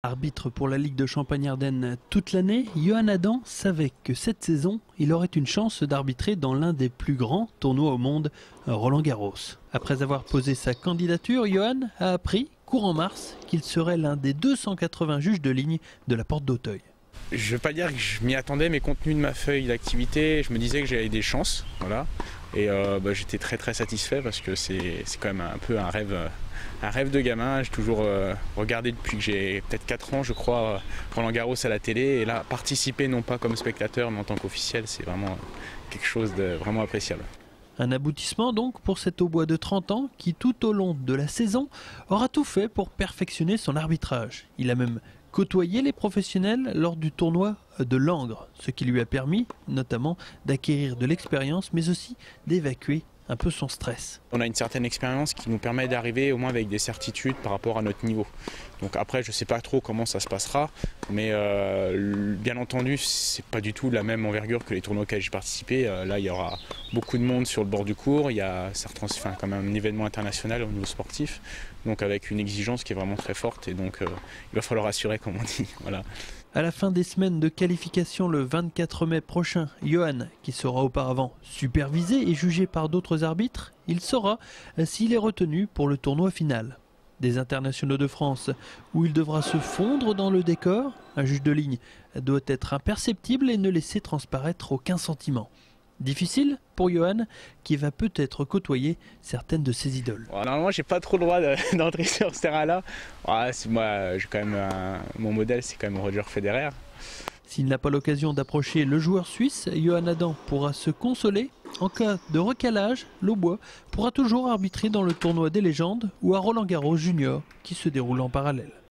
Arbitre pour la Ligue de Champagne-Ardenne toute l'année, Johan Adam savait que cette saison, il aurait une chance d'arbitrer dans l'un des plus grands tournois au monde, Roland-Garros. Après avoir posé sa candidature, Johan a appris, courant mars, qu'il serait l'un des 280 juges de ligne de la Porte d'Auteuil. Je ne veux pas dire que je m'y attendais, mais compte tenu de ma feuille d'activité, je me disais que j'avais des chances. Voilà. Et j'étais très satisfait parce que c'est quand même un peu un rêve de gamin. J'ai toujours regardé depuis que j'ai peut-être 4 ans, je crois, Roland-Garros à la télé. Et là, participer non pas comme spectateur, mais en tant qu'officiel, c'est vraiment quelque chose de vraiment appréciable. Un aboutissement donc pour cet hautbois de 30 ans qui, tout au long de la saison, aura tout fait pour perfectionner son arbitrage. Il a même côtoyé les professionnels lors du tournoi de Langres, ce qui lui a permis notamment d'acquérir de l'expérience, mais aussi d'évacuer un peu son stress. On a une certaine expérience qui nous permet d'arriver au moins avec des certitudes par rapport à notre niveau. Donc après, je ne sais pas trop comment ça se passera, mais bien entendu, c'est pas du tout la même envergure que les tournois auxquels j'ai participé. Là, il y aura beaucoup de monde sur le bord du court, il y a certains, quand même un événement international au niveau sportif, donc avec une exigence qui est vraiment très forte, et donc il va falloir assurer, comme on dit. Voilà. À la fin des semaines de qualification le 24 mai prochain, Johan, qui sera auparavant supervisé et jugé par d'autres arbitres, il saura s'il est retenu pour le tournoi final. Des internationaux de France, où il devra se fondre dans le décor, un juge de ligne doit être imperceptible et ne laisser transparaître aucun sentiment. Difficile pour Johan, qui va peut-être côtoyer certaines de ses idoles. Normalement, j'ai pas trop le droit d'entrer sur ce terrain-là. Moi, j'ai quand même mon modèle, c'est quand même Roger Federer. S'il n'a pas l'occasion d'approcher le joueur suisse, Johan Adam pourra se consoler. En cas de recalage, l'Aubois pourra toujours arbitrer dans le tournoi des légendes ou à Roland-Garros Junior qui se déroule en parallèle.